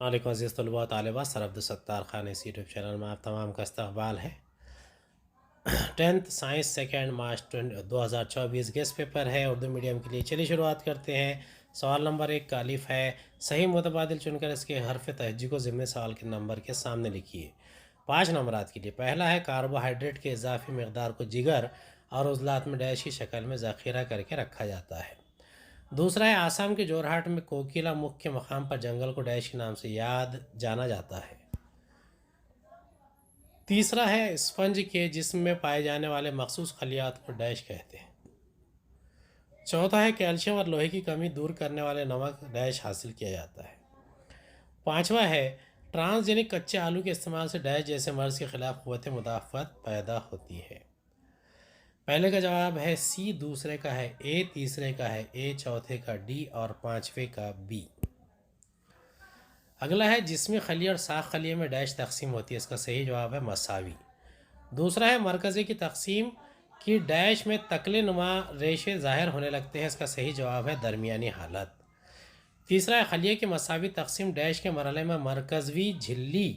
علیکم عزیز طلباء و طالبات، سر عبدالستار خان اس یوٹیوب چینل میں آپ تمام کا استقبال ہے۔ 10th science 2 March 2024 guest paper ہے اردو میڈیم کے لیے۔ چلیے شروعات کرتے ہیں۔ سوال نمبر 1 کا الف ہے، صحیح متبادل چن کر اس کے حرف تہجی کو ضمن سوال کے نمبر کے سامنے لکھیے۔ 5 نمبرات کے لیے پہلا ہے، کاربوہائیڈریٹ کے اضافی مقدار کو جگر اور عضلات میں ڈیش کی شکل میں ذخیرہ کر کے رکھا جاتا ہے۔ دوسرا ہے، آسام کے جورہاٹ میں کوکیلا مکھ کے مقام پر جنگل کو ڈیش کے نام سے جانا جاتا ہے۔ تیسرا ہے، اسفنج کے جسم میں پائے جانے والے مخصوص خلیات کو ڈیش کہتے ہیں۔ چوتھا ہے، کیلشیم اور لوہے کی کمی دور کرنے والے نمک ڈیش حاصل کیا جاتا ہے۔ پانچواں ہے، ٹرانسجینک کچے آلو کے استعمال سے ڈیش جیسے مرض کے خلاف قوت مدافعت پیدا ہوتی ہے۔ پہلے کا جواب ہے سی، دوسرے کا ہے اے، تیسرے کا ہے اے، چوتھے کا ڈی اور پانچویں کا بی۔ اگلا ہے، جسمی خلیے اور ساخ خلیے میں ڈیش تقسیم ہوتی ہے، اس کا صحیح جواب ہے مساوی۔ دوسرا ہے، مرکزی کی تقسیم کی ڈیش میں تکلے نما ریشے ظاہر ہونے لگتے ہیں، اس کا صحیح جواب ہے درمیانی حالت۔ تیسرا ہے، خلیے کی مساوی تقسیم ڈیش کے مرحلے میں مرکزوی جھلی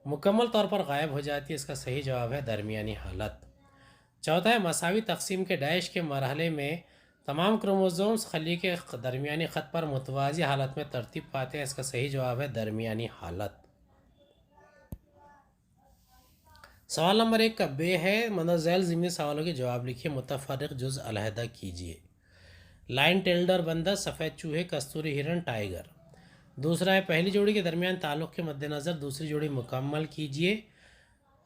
مکمل طور پر غائب ہو جاتی ہے، اس کا صحیح جواب ہے درمیانی حالت۔ چوتھا ہے، مساوی تقسیم کے ڈیش کے مرحلے میں تمام کروموزومز خلیے کے درمیانی خط پر متوازی حالت میں ترتیب پاتے ہیں، اس کا صحیح جواب ہے درمیانی حالت۔ سوال نمبر 1 کا بے ہے، مندرجہ ذیل ضمنی سوالوں کے جواب لکھیے، متفرق جز علیحدہ کیجیے۔ لائن ٹیلڈر بندر، سفید چوہے، کستوری ہرن، ٹائیگر۔ دوسرا ہے، پہلی جوڑی کے درمیان تعلق کے مد نظر دوسری جوڑی مکمل کیجیے۔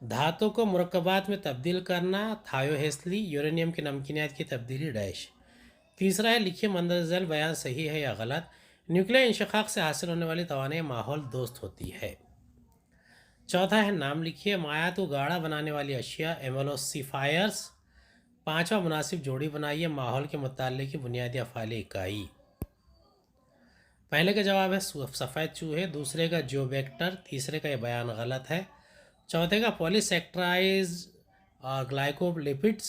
دھاتوں کو مرکبات میں تبدیل کرنا، تھایوہیسلی، یورینیم کی نمکینیات کی تبدیلی ڈیش۔ تیسرا ہے، لکھیے مندرجہ ذیل بیان صحیح ہے یا غلط۔ نیوکلیائی انشقاق سے حاصل ہونے والی توانائی ماحول دوست ہوتی ہے۔ چوتھا ہے، نام لکھیے مائعات کو گاڑھا بنانے والی اشیاء، ایملوسیفائرز۔ پانچواں، مناسب جوڑی بنائیے، ماحول کے مطالعے کی بنیادی افعالی اکائی۔ پہلے کا جواب ہے سفید چوہے، دوسرے کا جیوبیکٹر، تیسرے کا یہ بیان غلط ہے، چوتھے کا پولی سیکٹرائز اور گلائکولیپڈز،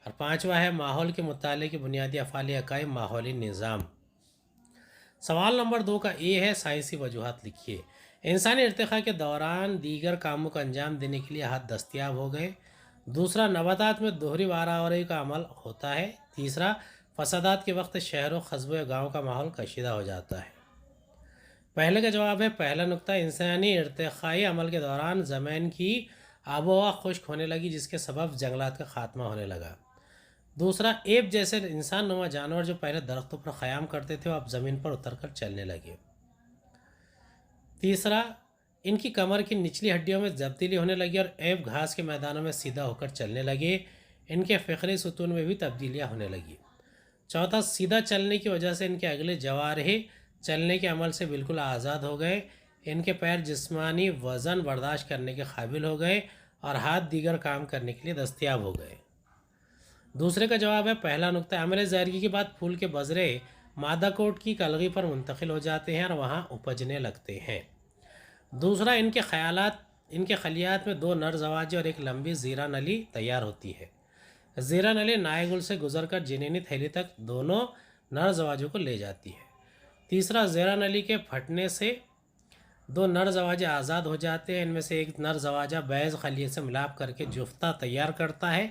اور پانچواں ہے ماحول کے مطالعے کی بنیادی افعالی اکائی، ماحولی نظام۔ سوال نمبر 2 کا اے ہے، سائنسی وجوہات لکھیے۔ انسانی ارتقاء کے دوران دیگر کاموں کا انجام دینے کے لیے ہاتھ دستیاب ہو گئے۔ دوسرا، نباتات میں دوہری بارآوری کا عمل ہوتا ہے۔ تیسرا، فسادات کے وقت شہروں، قصبوں یا گاؤں کا ماحول کشیدہ ہو جاتا ہے۔ پہلے کا جواب ہے پہلا نقطہ، انسانی ارتقائی عمل کے دوران زمین کی آب و ہوا خشک ہونے لگی، جس کے سبب جنگلات کا خاتمہ ہونے لگا۔ دوسرا، ایپ جیسے انسان نما جانور جو پہلے درختوں پر قیام کرتے تھے وہ اب زمین پر اتر کر چلنے لگے۔ تیسرا، ان کی کمر کی نچلی ہڈیوں میں تبدیلی ہونے لگی اور ایپ گھاس کے میدانوں میں سیدھا ہو کر چلنے لگے، ان کے فقری ستون میں بھی تبدیلیاں ہونے لگی۔ چوتھا، سیدھا چلنے کی وجہ سے ان کے اگلے جوارحے چلنے کے عمل سے بالکل آزاد ہو گئے، ان کے پیر جسمانی وزن برداشت کرنے کے قابل ہو گئے اور ہاتھ دیگر کام کرنے کے لیے دستیاب ہو گئے۔ دوسرے کا جواب ہے پہلا نقطہ، عمل زائرگی کے بعد پھول کے بذرے مادہ کوٹ کی کلغی پر منتقل ہو جاتے ہیں اور وہاں اپجنے لگتے ہیں۔ دوسرا، ان کے خلیات میں 2 نر زواجے اور ایک لمبی زیرہ نلی تیار ہوتی ہے۔ زیرہ نلی نائے گل سے گزر کر جنینی تھیلی تک دونوں نر زواجوں کو لے جاتی ہے۔ تیسرا، زیرہ نلی کے پھٹنے سے 2 نر زواجے آزاد ہو جاتے ہیں، ان میں سے ایک نر زواجہ بیض خلیے سے ملاپ کر کے جفتہ تیار کرتا ہے،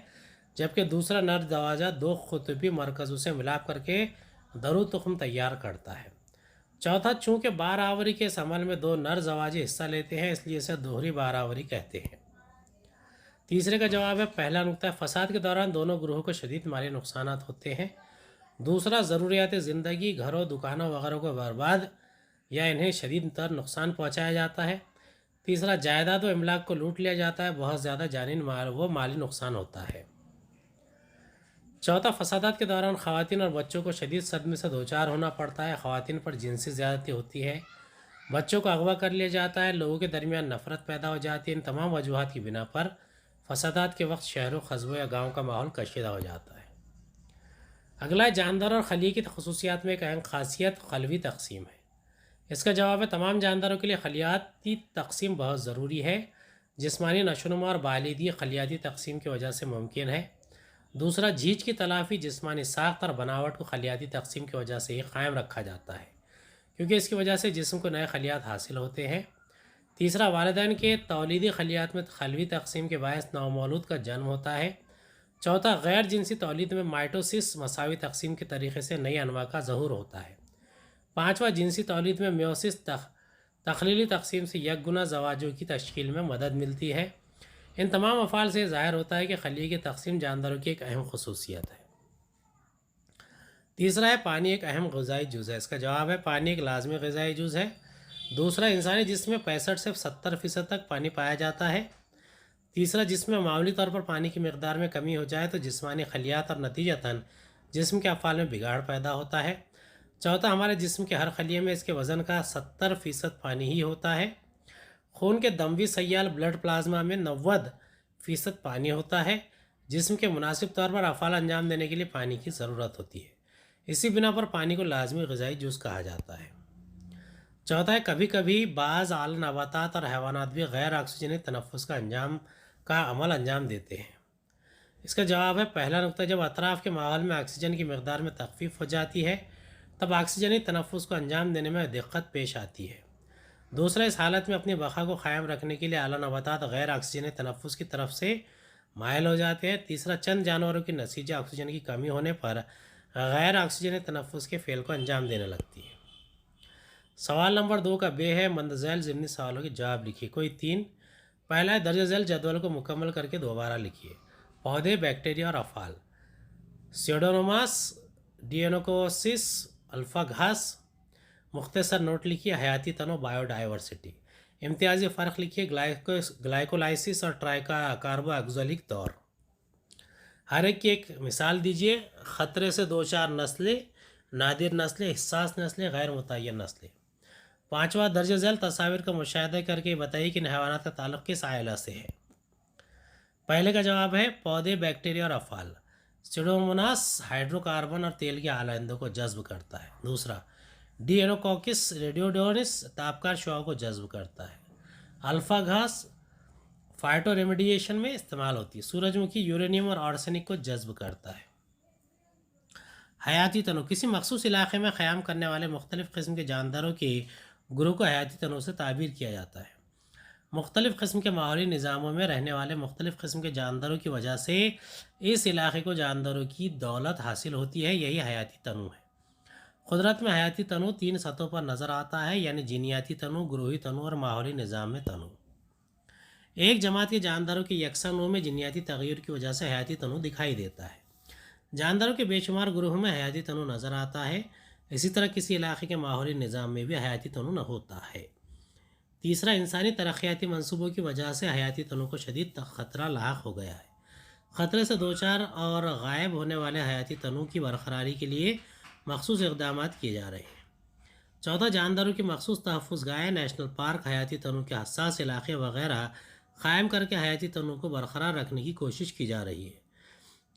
جبکہ دوسرا نر زواجہ 2 قطبی مرکزوں سے ملاپ کر کے درو تخم تیار کرتا ہے۔ چوتھا، چونکہ بار آوری کے اس عمل میں 2 نر زواجے حصہ لیتے ہیں، اس لیے اسے دوہری بار آوری کہتے ہیں۔ تیسرے کا جواب ہے پہلا نقطہ، فساد کے دوران دونوں گروہوں کو شدید مالی نقصانات ہوتے ہیں۔ دوسرا، ضروریات زندگی، گھروں، دکانوں وغیرہ کو برباد یا انہیں شدید تر نقصان پہنچایا جاتا ہے۔ تیسرا، جائیداد و املاک کو لوٹ لیا جاتا ہے، بہت زیادہ جانی و مالی نقصان ہوتا ہے۔ چوتھا، فسادات کے دوران خواتین اور بچوں کو شدید صدمے سے دوچار ہونا پڑتا ہے، خواتین پر جنسی زیادتی ہوتی ہے، بچوں کو اغوا کر لیا جاتا ہے، لوگوں کے درمیان نفرت پیدا ہو جاتی ہے۔ ان تمام وجوہات کی بنا پر فسادات کے وقت شہروں، قصبوں یا گاؤں کا ماحول کشیدہ ہو جاتا ہے۔ اگلا، جاندار اور خلیے کی خصوصیات میں ایک اہم خاصیت خلوی تقسیم ہے۔ اس کا جواب ہے تمام جانداروں کے لیے خلیاتی تقسیم بہت ضروری ہے۔ جسمانی نشوونما اور بالادی خلیاتی تقسیم کی وجہ سے ممکن ہے۔ دوسرا، جھیج کی تلافی جسمانی ساخت اور بناوٹ کو خلیاتی تقسیم کی وجہ سے ہی قائم رکھا جاتا ہے، کیونکہ اس کی وجہ سے جسم کو نئے خلیات حاصل ہوتے ہیں۔ تیسرا، والدین کے تولیدی خلیات میں خلوی تقسیم کے باعث نومولود کا جنم ہوتا ہے۔ چوتھا، غیر جنسی تولید میں مائٹوسس مساوی تقسیم کے طریقے سے نئی انواع کا ظہور ہوتا ہے۔ پانچواں، جنسی تولید میں میوسس تخلیلی تقسیم سے یک گنا زواجوں کی تشکیل میں مدد ملتی ہے۔ ان تمام افعال سے ظاہر ہوتا ہے کہ خلیے کی تقسیم جانداروں کی ایک اہم خصوصیت ہے۔ تیسرا ہے، پانی ایک اہم غذائی جز ہے۔ اس کا جواب ہے پانی ایک لازمی غذائی جز ہے۔ دوسرا، انسانی جسم میں 65 سے 70% تک پانی پایا جاتا ہے۔ تیسرا، جسم میں معمولی طور پر پانی کی مقدار میں کمی ہو جائے تو جسمانی خلیات اور نتیجتاً جسم کے افعال میں بگاڑ پیدا ہوتا ہے۔ چوتھا، ہمارے جسم کے ہر خلیے میں اس کے وزن کا 70% پانی ہی ہوتا ہے۔ خون کے دموی سیال بلڈ پلازما میں 90% پانی ہوتا ہے۔ جسم کے مناسب طور پر افعال انجام دینے کے لیے پانی کی ضرورت ہوتی ہے۔ اسی بنا پر پانی کو لازمی غذائی جز کہا جاتا ہے۔ چوتھا ہے، کبھی کبھی بعض اعلی نباتات اور حیوانات بھی غیر آکسیجنی تنفس کا عمل انجام دیتے ہیں۔ اس کا جواب ہے پہلا نقطہ، جب اطراف کے ماحول میں آکسیجن کی مقدار میں تخفیف ہو جاتی ہے تب آکسیجنی تنفس کو انجام دینے میں دقت پیش آتی ہے۔ دوسرا، اس حالت میں اپنی بقا کو قائم رکھنے کے لیے اعلی نباتات غیر آکسیجنی تنفس کی طرف سے مائل ہو جاتے ہیں۔ تیسرا، چند جانوروں کی نسیجہ آکسیجن کی کمی ہونے پر غیر آکسیجنی تنفس کے فعل کو انجام دینے لگتی ہے۔ سوال نمبر 2 کا بے ہے مندرجہ ضمنی سوالوں کے جواب لکھیے۔ کوئی 3۔ پہلا ہے، درج ذیل جدول کو مکمل کر کے دوبارہ لکھیے۔ پودے، بیکٹیریا اور افعال۔ سیوڈونوماس، ڈینوکوسس، الفا گھاس۔ مختصر نوٹ لکھیے۔ حیاتی تنوع، بائیو ڈائیورسٹی۔ امتیازی فرق لکھیے۔ گلائکولائسس اور کاربو ایکزولک دور۔ ہر ایک کی ایک مثال دیجیے۔ خطرے سے دوچار نسلیں، نادر نسلیں، حساس نسلیں، غیر متعین نسلیں۔ پانچواں، درج ذیل تصاویر کا مشاہدہ کر کے بتائیے کہ ان حیوانات کا تعلق کس عائلہ سے ہے۔ پہلے کا جواب ہے پودے، بیکٹیریا اور افعال۔ سیوڈوموناس ہائیڈرو کاربن اور تیل کے اعلی ایندھوں کو جذب کرتا ہے۔ دوسرا، ڈینوکوکس ریڈیوڈونس تابکار شعاؤں کو جذب کرتا ہے۔ الفا گھاس فائٹو ریمیڈیشن میں استعمال ہوتی ہے۔ سورج مکھی یورینیم اور آرسینک کو جذب کرتا ہے۔ حیاتی تنوع، کسی مخصوص علاقے میں قیام کرنے والے مختلف قسم کے جانداروں کے گروہ کو حیاتی تنوع سے تعبیر کیا جاتا ہے۔ مختلف قسم کے ماحولی نظاموں میں رہنے والے مختلف قسم کے جانداروں کی وجہ سے اس علاقے کو جانداروں کی دولت حاصل ہوتی ہے، یہی حیاتی تنوع ہے۔ قدرت میں حیاتی تنوع 3 سطحوں پر نظر آتا ہے، یعنی جینیاتی تنوع، گروہی تنوع اور ماحولی نظام میں تنوع۔ ایک جماعت کے جانداروں کے یکساں نوع میں جینیاتی تغیر کی وجہ سے حیاتی تنوع دکھائی دیتا ہے۔ جانداروں کے بے شمار گروہوں میں حیاتی تنوع نظر آتا ہے۔ اسی طرح کسی علاقے کے ماحولی نظام میں بھی حیاتی تنوع نہ ہوتا ہے۔ تیسرا، انسانی ترقیاتی منصوبوں کی وجہ سے حیاتی تنوع کو شدید خطرہ لاحق ہو گیا ہے۔ خطرے سے دوچار اور غائب ہونے والے حیاتی تنوع کی برقراری کے لیے مخصوص اقدامات کیے جا رہے ہیں۔ چوتھا، جانداروں کی مخصوص تحفظ گاہیں، نیشنل پارک، حیاتی تنوع کے حساس علاقے وغیرہ قائم کر کے حیاتی تنوع کو برقرار رکھنے کی کوشش کی جا رہی ہے۔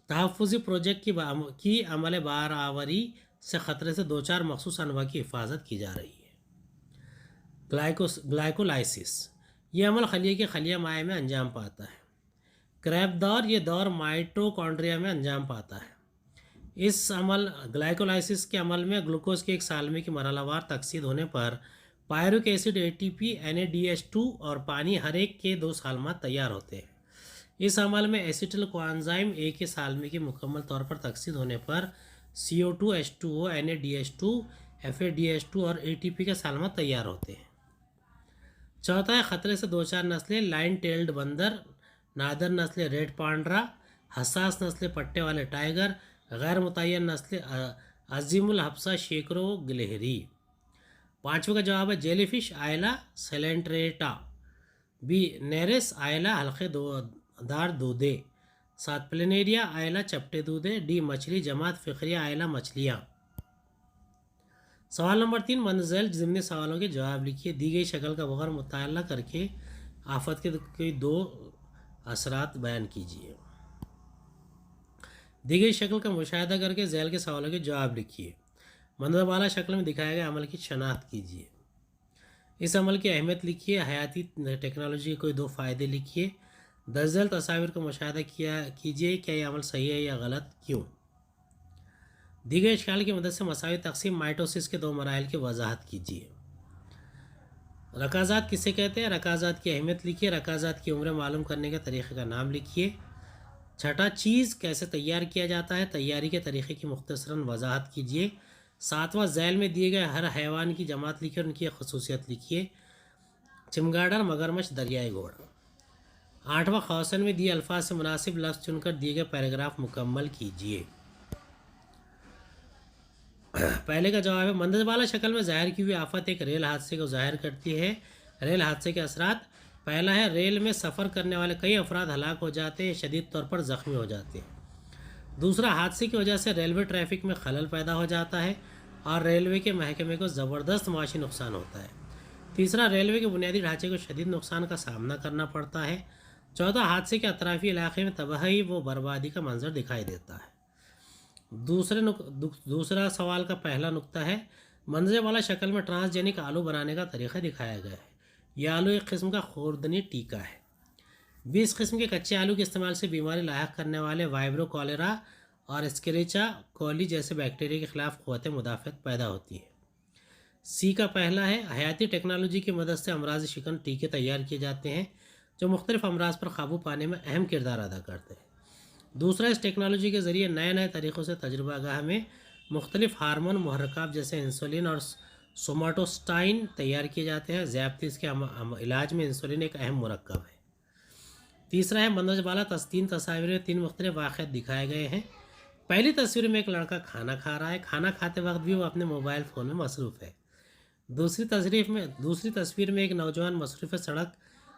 تحفظی پروجیکٹ کی عمل بارآوری سے خطرے سے دوچار مخصوص انواع کی حفاظت کی جا رہی ہے۔ گلائکولائسس، یہ عمل خلیے کے خلیہ مائع میں انجام پاتا ہے۔ کریب دور، یہ دور مائٹوکونڈریا میں انجام پاتا ہے۔ اس عمل گلائکولائسس کے عمل میں گلوکوز کے ایک سالمے کی مرحلہ وار تکسید ہونے پر پائروک ایسڈ، ATP، NADH2 اور پانی ہر ایک کے 2 سالمات تیار ہوتے ہیں۔ اس عمل میں ایسیٹل کوانزائم A کے سالمے کی مکمل طور پر تکسید ہونے پر CO2، H2O، NADH2، FADH2 اور ATP کے سالمات تیار ہوتے ہیں۔ چوتھا ہے، خطرے سے دوچار نسلیں، لائن ٹیلڈ بندر، نادر نسلیں ریڈ پانڈرا، حساس نسلیں پٹے والے ٹائیگر، غیر متعین نسلیں عظیم الحبسہ شیکرو گلہری۔ پانچویں کا جواب ہے جیلی فش آئلہ سیلنٹریٹا، بی نیرس آئلہ حلقے دار دودے، 7 پلینیریا آئلہ چپٹے دودے، ڈی مچھلی جماعت فقریہ آئلہ مچھلیاں۔ سوال نمبر 3، مندرجہ ضمنی سوالوں کے جواب لکھیے۔ دی گئی شکل کا بغور مطالعہ کر کے آفت کے کوئی 2 اثرات بیان کیجیے۔ دی گئی شکل کا مشاہدہ کر کے ذیل کے سوالوں کے جواب لکھیے۔ مندرجہ بالا شکل میں دکھائے گئے عمل کی شناخت کیجیے۔ اس عمل کی اہمیت لکھیے۔ حیاتی ٹیکنالوجی کے کوئی 2 فائدے لکھیے۔ درج ذیل تصاویر کا مشاہدہ کیجیے، کیا یہ عمل صحیح ہے یا غلط، کیوں۔ دی گئے اشکال کی مدد سے مساوی تقسیم مائٹوسس کے 2 مراحل کی وضاحت کیجیے۔ رکازات کسے کہتے ہیں؟ رکازات کی اہمیت لکھیے۔ رکازات کی عمریں معلوم کرنے کے طریقے کا نام لکھیے۔ چھٹا، چیز کیسے تیار کیا جاتا ہے؟ تیاری کے طریقے کی مختصراً وضاحت کیجیے۔ ساتواں، ذیل میں دیے گئے ہر حیوان کی جماعت لکھیے اور ان کی خصوصیت لکھیے۔ چمگاڈر، مگرمچھ، دریائے گھوڑا۔ آٹھواں، خوصن میں دیے الفاظ سے مناسب لفظ چن کر دیے گئے پیراگراف مکمل کیجیے۔ پہلے کا جواب ہے، مندرجہ بالا شکل میں ظاہر کی ہوئی آفت ایک ریل حادثے کو ظاہر کرتی ہے۔ ریل حادثے کے اثرات: پہلا ہے، ریل میں سفر کرنے والے کئی افراد ہلاک ہو جاتے ہیں، شدید طور پر زخمی ہو جاتے ہیں۔ دوسرا، حادثے کی وجہ سے ریلوے ٹریفک میں خلل پیدا ہو جاتا ہے اور ریلوے کے محکمے کو زبردست معاشی نقصان ہوتا ہے۔ تیسرا، ریلوے کے بنیادی ڈھانچے کو شدید نقصان کا سامنا کرنا پڑتا ہے۔ چوتھا، حادثے کے اطرافی علاقے میں تباہی و بربادی کا منظر دکھائی دیتا ہے۔ دوسرا سوال کا پہلا نقطہ ہے، مندرجہ بالا شکل میں ٹرانسجینک آلو بنانے کا طریقہ دکھایا گیا ہے۔ یہ آلو ایک قسم کا خوردنی ٹیکا ہے۔ 20 قسم کے کچے آلو کے استعمال سے بیماری لاحق کرنے والے وائبرو کولیرا اور اسکریچا کولی جیسے بیکٹیریا کے خلاف قوت مدافعت پیدا ہوتی ہے۔ سی کا پہلا ہے، حیاتی ٹیکنالوجی کی مدد سے امراض شکن ٹیکے تیار کیے جاتے ہیں جو مختلف امراض پر قابو پانے میں اہم کردار ادا کرتے ہیں۔ دوسرا، اس ٹیکنالوجی کے ذریعے نئے طریقوں سے تجربہ گاہ میں مختلف ہارمون محرکات جیسے انسولین اور سوماٹوسٹائن تیار کیے جاتے ہیں۔ ذیابطیس کے علاج میں انسولین ایک اہم مرکب ہے۔ تیسرا ہے، مندرجہ بالا 3 تصاویر میں 3 مختلف واقعات دکھائے گئے ہیں۔ پہلی تصویر میں ایک لڑکا کھانا کھا رہا ہے، کھانا کھاتے وقت بھی وہ اپنے موبائل فون میں مصروف ہے۔ دوسری تصویر میں ایک نوجوان مصروف سڑک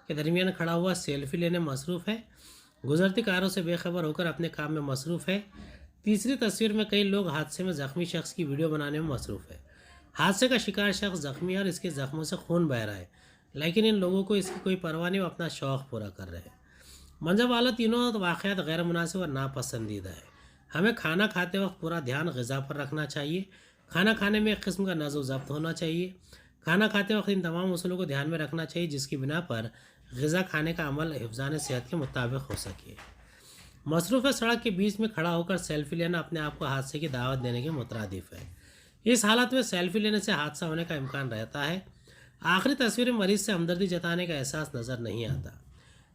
کے درمیان کھڑا ہوا سیلفی لینے میں مصروف ہے، گزرتی کاروں سے بے خبر ہو کر اپنے کام میں مصروف ہے۔ تیسری تصویر میں کئی لوگ حادثے میں زخمی شخص کی ویڈیو بنانے میں مصروف ہے۔ حادثے کا شکار شخص زخمی ہے اور اس کے زخموں سے خون بہہ رہا ہے، لیکن ان لوگوں کو اس کی کوئی پرواہ نہیں، وہ اپنا شوق پورا کر رہے ہیں۔ مندرجہ بالا تینوں واقعات غیر مناسب اور ناپسندیدہ ہے۔ ہمیں کھانا کھاتے وقت پورا دھیان غذا پر رکھنا چاہیے۔ کھانا کھانے میں ایک قسم کا نظم و ضبط ہونا چاہیے۔ کھانا کھاتے وقت ان تمام اصولوں کو دھیان میں رکھنا چاہیے جس کی بنا پر غذا کھانے کا عمل حفظان صحت کے مطابق ہو سکے۔ مصروف سڑک کے بیچ میں کھڑا ہو کر سیلفی لینا اپنے آپ کو حادثے کی دعوت دینے کے مترادف ہے۔ اس حالت میں سیلفی لینے سے حادثہ ہونے کا امکان رہتا ہے۔ آخری تصویر میں مریض سے ہمدردی جتانے کا احساس نظر نہیں آتا۔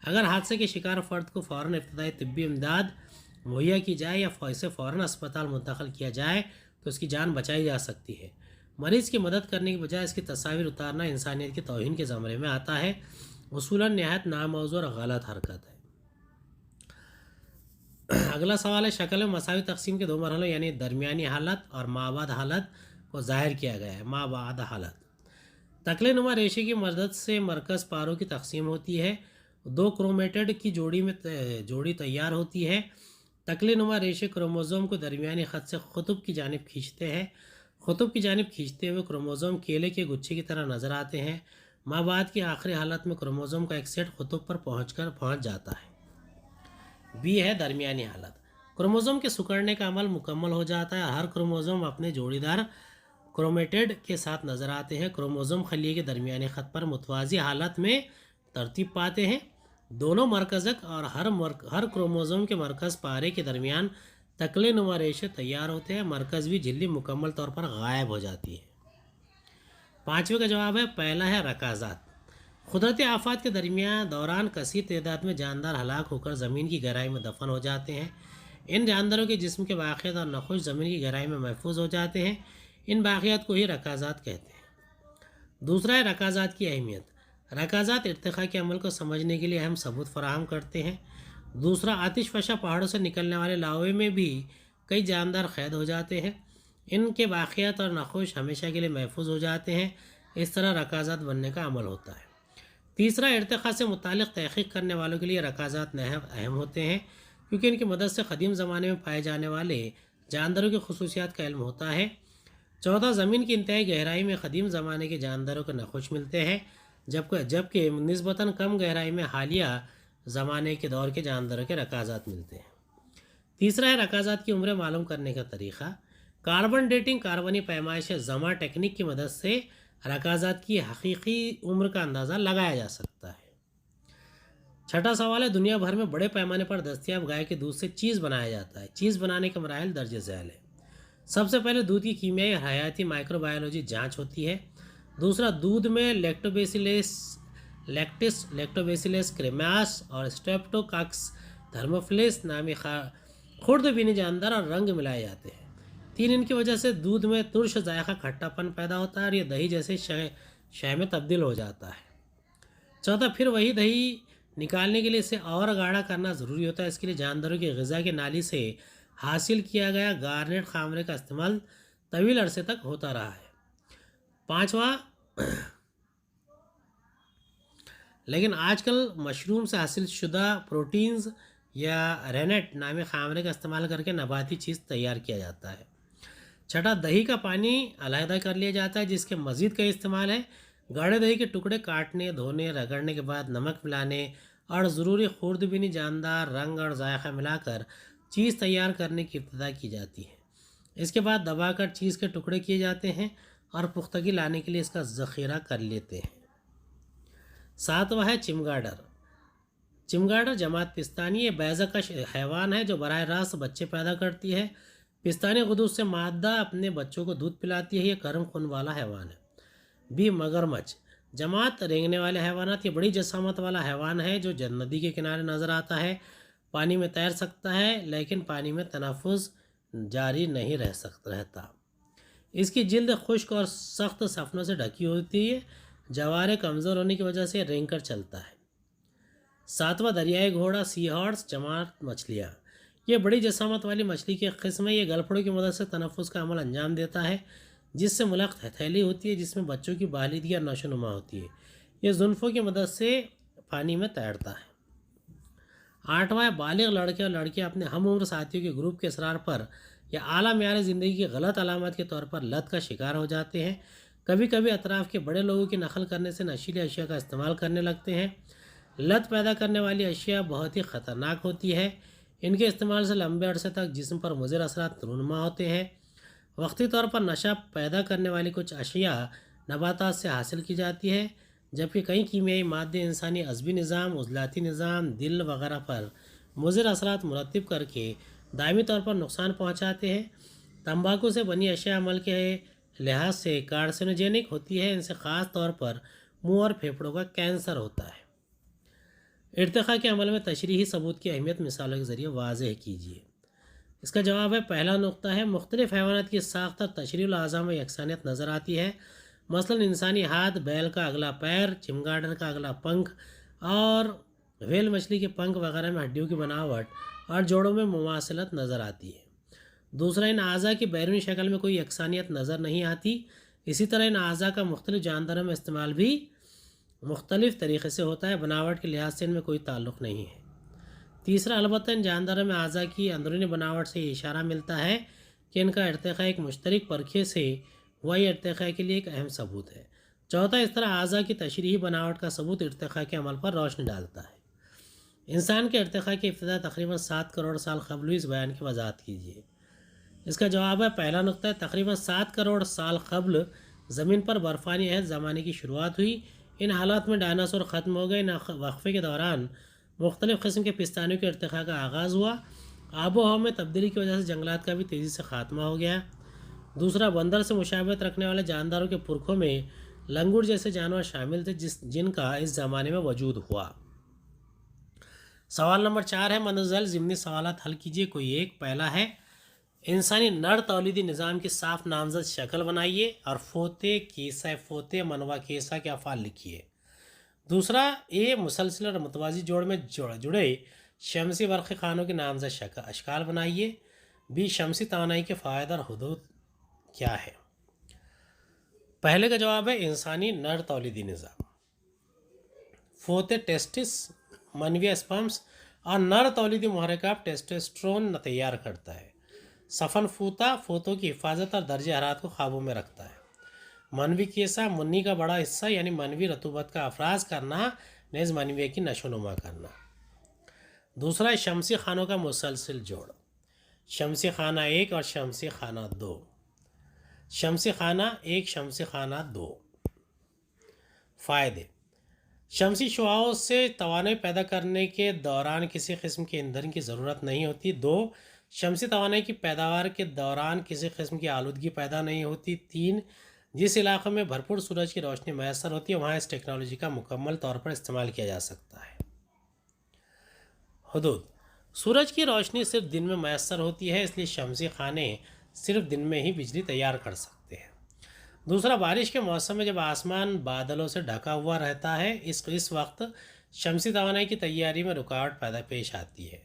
اگر حادثے کے شکار فرد کو فوراً ابتدائی طبی امداد مہیا کی جائے یا اسے فوراً اسپتال منتقل کیا جائے تو اس کی جان بچائی جا سکتی ہے۔ مریض کی مدد کرنے کی بجائے اس کی تصاویر اتارنا انسانیت کی توہین کے زمرے میں آتا ہے، اصولاً نہایت ناموزوں اور غلط حرکت ہے۔ اگلا سوال ہے، شکل میں مساوی تقسیم کے 2 مرحلوں یعنی درمیانی حالت اور مابعد حالت کو ظاہر کیا گیا ہے۔ مابعد حالت: تکلے نما ریشے کی مدد سے مرکز پاروں کی تقسیم ہوتی ہے، 2 کرومیٹڈ کی جوڑی تیار ہوتی ہے۔ تکلے نما ریشے کروموزوم کو درمیانی خط سے قطب کی جانب کھینچتے ہیں۔ قطب کی جانب کھینچتے ہوئے کروموزوم کیلے کے گچھے کی طرح نظر آتے ہیں۔ مابعد کی آخری حالت میں کروموزوم کا ایک سیٹ قطب پر پہنچ جاتا ہے۔ بی ہے درمیانی حالت: کروموزوم کے سکڑنے کا عمل مکمل ہو جاتا ہے اور ہر کروموزوم اپنے جوڑی دار کرومیٹڈ کے ساتھ نظر آتے ہیں۔ کروموزوم خلیے کے درمیانی خط پر متوازی حالت میں ترتیب پاتے ہیں۔ دونوں مرکزک اور ہر کروموزوم کے مرکز پارے کے درمیان تکلے نما ریشے تیار ہوتے ہیں۔ مرکزوی جھلی مکمل طور پر غائب ہو جاتی ہے۔ 5ویں کا جواب ہے، پہلا ہے رکازات: قدرتی آفات کے دوران کثیر تعداد میں جاندار ہلاک ہو کر زمین کی گہرائی میں دفن ہو جاتے ہیں۔ ان جانداروں کے جسم کے باقیات اور نخوش زمین کی گہرائی میں محفوظ ہو جاتے ہیں۔ ان باقیات کو ہی رکازات کہتے ہیں۔ دوسرا ہے رکازات کی اہمیت: رکازات ارتقاء کے عمل کو سمجھنے کے لیے اہم ثبوت فراہم کرتے ہیں۔ دوسرا، آتش فشاں پہاڑوں سے نکلنے والے لاوے میں بھی کئی جاندار قید ہو جاتے ہیں۔ ان کے باقیات اور نخوش ہمیشہ کے لیے محفوظ ہو جاتے ہیں۔ اس طرح رکازات بننے کا عمل ہوتا ہے۔ تیسرا، ارتقاء سے متعلق تحقیق کرنے والوں کے لیے رکازات نہایت اہم ہوتے ہیں کیونکہ ان کی مدد سے قدیم زمانے میں پائے جانے والے جانداروں کی خصوصیات کا علم ہوتا ہے۔ چوتھا، زمین کی انتہائی گہرائی میں قدیم زمانے کے جانداروں کے نخوش ملتے ہیں جبکہ نسبتاً کم گہرائی میں حالیہ زمانے کے دور کے جانداروں کے رکازات ملتے ہیں۔ تیسرا ہے رکازات کی عمریں معلوم کرنے کا طریقہ: کاربن ڈیٹنگ کاربنی پیمائش زماں ٹیکنیک کی مدد سے رکازات کی حقیقی عمر کا اندازہ لگایا جا سکتا ہے۔ چھٹا سوال ہے، دنیا بھر میں بڑے پیمانے پر دستیاب گائے کے دودھ سے چیز بنایا جاتا ہے۔ چیز بنانے کے مراحل درج ذیل ہے۔ سب سے پہلے دودھ کی کیمیائی حیاتی مائکرو بایولوجی جانچ ہوتی ہے۔ دوسرا، دودھ میں لیکٹوبیسیلس کریماس اور اسٹریپٹوکاکس تھرموفلس نامی خرد بینی جاندار اور رنگ ملائے جاتے ہیں۔ تین، ان کی وجہ سے دودھ میں ترش ذائقہ کھٹا پن پیدا ہوتا ہے اور یہ دہی جیسے شے میں تبدیل ہو جاتا ہے۔ چوتھا، پھر وہی دہی نکالنے کے لیے اسے اور گاڑھا کرنا ضروری ہوتا ہے۔ اس کے لیے جانوروں کی غذا کی نالی سے حاصل کیا گیا گارنیٹ خامرے کا استعمال طویل عرصے تک ہوتا رہا ہے۔ پانچواں، لیکن آج کل مشروم سے حاصل شدہ پروٹینز یا رینٹ نامی خامرے کا استعمال کر کے نباتی چیز تیار کیا جاتا ہے۔ چھٹا، دہی کا پانی علیحدہ کر لیا جاتا ہے جس کے مزید کئی استعمال ہیں۔ گاڑھے دہی کے ٹکڑے کاٹنے، دھونے، رگڑنے کے بعد نمک ملانے اور ضروری خوردبینی جاندار رنگ اور ذائقہ ملا کر چیز تیار کرنے کی ابتدا کی جاتی ہے۔ اس کے بعد دبا کر چیز کے ٹکڑے کیے جاتے ہیں اور پختگی لانے کے لیے اس کا ذخیرہ کر لیتے ہیں۔ ساتواں ہے چمگاڈر۔ چمگاڈر جماعت پستانی یہ بیضہ کش حیوان ہے جو براہ راست بچے پیدا کرتی ہے۔ پستانی غدود سے مادہ اپنے بچوں کو دودھ پلاتی ہے۔ یہ گرم خون والا حیوان ہے۔ مگرمچھ جماعت رینگنے والے حیوانات یہ بڑی جسامت والا حیوان ہے جو ندی کے کنارے نظر آتا ہے۔ پانی میں تیر سکتا ہے لیکن پانی میں تنفس جاری نہیں رہتا۔ اس کی جلد خشک اور سخت سفنوں سے ڈھکی ہوتی ہے۔ جوارے کمزور ہونے کی وجہ سے رینگ کر چلتا ہے۔ ساتواں، دریائے گھوڑا سی ہارس جماعت مچھلیاں یہ بڑی جسامت والی مچھلی کی ایک قسم ہے۔ یہ گلپھڑوں کی مدد سے تنفس کا عمل انجام دیتا ہے جس سے ملق ہتھیلی ہوتی ہے جس میں بچوں کی بالغی اور نشو و نما ہوتی ہے۔ یہ زنفوں کی مدد سے پانی میں تیرتا ہے۔ آٹھواں، بالغ لڑکے اور لڑکیاں اپنے ہم عمر ساتھیوں کے گروپ کے اصرار پر یا اعلیٰ معیار زندگی کی غلط علامات کے طور پر لت کا شکار ہو جاتے ہیں۔ کبھی کبھی اطراف کے بڑے لوگوں کی نقل کرنے سے نشیلی اشیاء کا استعمال کرنے لگتے ہیں۔ لت پیدا کرنے والی اشیاء بہت ہی خطرناک ہوتی ہے۔ ان کے استعمال سے لمبے عرصے تک جسم پر مضر اثرات رونما ہوتے ہیں۔ وقتی طور پر نشہ پیدا کرنے والی کچھ اشیاء نباتات سے حاصل کی جاتی ہے جبکہ کئی کیمیائی مادے انسانی عصبی نظام، عضلاتی نظام، دل وغیرہ پر مضر اثرات مرتب کر کے دائمی طور پر نقصان پہنچاتے ہیں۔ تمباکو سے بنی اشیاء عمل کے لحاظ سے کارسینوجینک ہوتی ہے۔ ان سے خاص طور پر منہ اور پھیپھڑوں کا کینسر ہوتا ہے۔ ارتقاء کے عمل میں تشریحی ثبوت کی اہمیت مثالوں کے ذریعے واضح کیجیے۔ اس کا جواب ہے، پہلا نقطہ ہے مختلف حیوانات کی ساخت اور تشریح الاعضاء میں یکسانیت نظر آتی ہے۔ مثلاً انسانی ہاتھ، بیل کا اگلا پیر، چمگاڈر کا اگلا پنکھ اور ویل مچھلی کے پنکھ وغیرہ میں ہڈیوں کی بناوٹ اور جوڑوں میں مماثلت نظر آتی ہے۔ دوسرا، ان اعضاء کی بیرونی شکل میں کوئی یکسانیت نظر نہیں آتی۔ اسی طرح ان اعضاء کا مختلف جانداروں میں استعمال بھی مختلف طریقے سے ہوتا ہے۔ بناوٹ کے لحاظ سے ان میں کوئی تعلق نہیں ہے۔ تیسرا، البتہ ان جانداروں میں اعضاء کی اندرونی بناوٹ سے یہ اشارہ ملتا ہے کہ ان کا ارتقاء ایک مشترک پرکھے سے وہی ارتقاء کے لیے ایک اہم ثبوت ہے۔ چوتھا، اس طرح اعضاء کی تشریحی بناوٹ کا ثبوت ارتقاء کے عمل پر روشنی ڈالتا ہے۔ انسان کے ارتقاء کی ابتدا تقریباً 7 کروڑ سال قبل ہوئی۔ اس بیان کی وضاحت کیجیے۔ اس کا جواب ہے، پہلا نقطہ ہے تقریباً 7 کروڑ سال قبل زمین پر برفانی عہد زمانے کی شروعات ہوئی۔ ان حالات میں ڈائناسور ختم ہو گئے۔ ان وقفے کے دوران مختلف قسم کے پستانیوں کے ارتقاء کا آغاز ہوا۔ آب و ہوا میں تبدیلی کی وجہ سے جنگلات کا بھی تیزی سے خاتمہ ہو گیا۔ دوسرا، بندر سے مشابہت رکھنے والے جانداروں کے پرکھوں میں لنگور جیسے جانور شامل تھے جن کا اس زمانے میں وجود ہوا۔ سوال نمبر 4 ہے، مندرجہ ذیل ضمنی سوالات حل کیجیے کوئی ایک۔ پہلا ہے، انسانی نر تولیدی نظام کی صاف نامزد شکل بنائیے اور فوتے، کیسہ فوتے، منوا کیسہ کے افعال لکھیے۔ دوسرا، مسلسل اور متوازی جوڑ میں جڑے شمسی برقی خانوں کی نامزد اشکال بنائیے۔ شمسی توانائی کے فوائد اور حدود کیا ہے؟ پہلے کا جواب ہے انسانی نر تولیدی نظام۔ فوتے ٹیسٹس، منوی اسپمس اور نر تولیدی محرکات ٹیسٹوسٹرون تیار کرتا ہے۔ سفن فوتا فوتوں کی حفاظت اور درجہ حرارت کو قابو میں رکھتا ہے۔ منوی کیسا، منی کا بڑا حصہ یعنی منوی رطوبت کا افراز کرنا نیز منوی کی نشو و نما کرنا۔ دوسرا، شمسی خانوں کا مسلسل جوڑ، شمسی خانہ 1 اور شمسی خانہ 2، شمسی خانہ 1، شمسی خانہ 2۔ فائدے: شمسی شعاعوں سے توانائی پیدا کرنے کے دوران کسی قسم کے ایندھن کی ضرورت نہیں ہوتی۔ 2، شمسی توانائی کی پیداوار کے دوران کسی قسم کی آلودگی پیدا نہیں ہوتی۔ 3، جس علاقے میں بھرپور سورج کی روشنی میسر ہوتی ہے وہاں اس ٹیکنالوجی کا مکمل طور پر استعمال کیا جا سکتا ہے۔ حدود: سورج کی روشنی صرف دن میں میسر ہوتی ہے، اس لیے شمسی خانے صرف دن میں ہی بجلی تیار کر سکتے ہیں۔ دوسرا، بارش کے موسم میں جب آسمان بادلوں سے ڈھکا ہوا رہتا ہے اس وقت شمسی توانائی کی تیاری میں رکاوٹ پیش آتی ہے۔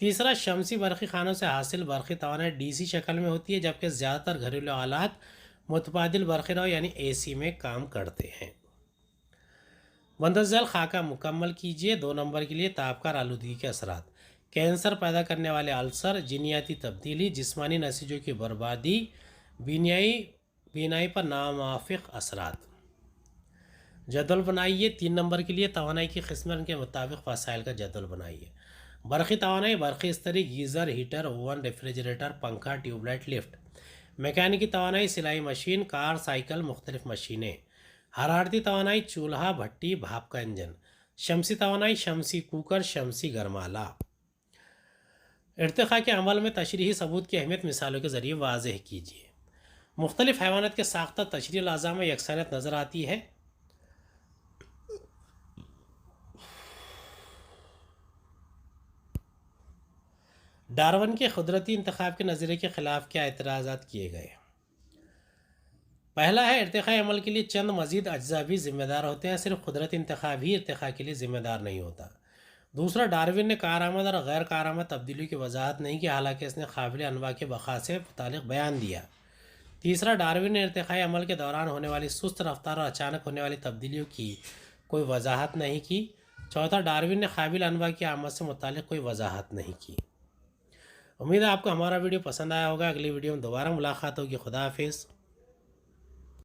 تیسرا، شمسی برقی خانوں سے حاصل برقی توانائی ڈی سی شکل میں ہوتی ہے، جبکہ زیادہ تر گھریلو آلات متبادل برقی رو یعنی اے سی میں کام کرتے ہیں۔ مندرجہ ذیل خاکہ مکمل کیجیے۔ 2 نمبر کے لیے تابکار آلودگی کے اثرات: کینسر پیدا کرنے والے السر، جینیاتی تبدیلی، جسمانی نسیجوں کی بربادی، بینائی پر ناموافق اثرات۔ جدول بنائیے۔ 3 نمبر کے لیے توانائی کی قسم کے مطابق وسائل کا جدول بنائیے۔ برقی توانائی: برقی استری، گیزر، ہیٹر، اوون، ریفریجریٹر، پنکھا، ٹیوب لائٹ، لفٹ۔ میکینکی توانائی: سلائی مشین، کار، سائیکل، مختلف مشینیں۔ حرارتی توانائی: چولہا، بھٹی، بھاپ کا انجن۔ شمسی توانائی: شمسی کوکر، شمسی گرمالا۔ ارتقاء کے عمل میں تشریحی ثبوت کی اہمیت مثالوں کے ذریعے واضح کیجیے۔ مختلف حیوانات کے ساختہ تشریحی الاعضاء میں یکسانیت نظر آتی ہے۔ ڈارون کے قدرتی انتخاب کے نظریے کے خلاف کیا اعتراضات کیے گئے؟ پہلا ہے، ارتقائی عمل کے لیے چند مزید اجزاء بھی ذمہ دار ہوتے ہیں، صرف قدرتی انتخاب ہی ارتقاء کے لیے ذمہ دار نہیں ہوتا۔ دوسرا، ڈارون نے کارآمد اور غیر کارآمد تبدیلیوں کی وضاحت نہیں کی، حالانکہ اس نے قابل انواع کے بقا سے متعلق بیان دیا۔ تیسرا، ڈارون نے ارتقائی عمل کے دوران ہونے والی سست رفتار اور اچانک ہونے والی تبدیلیوں کی کوئی وضاحت نہیں کی۔ چوتھا، ڈارون نے قابل انواع کی آمد سے متعلق کوئی وضاحت نہیں کی۔ امید ہے آپ کو ہمارا ویڈیو پسند آیا ہوگا۔ اگلی ویڈیو میں دوبارہ ملاقات ہوگی۔ خدا حافظ۔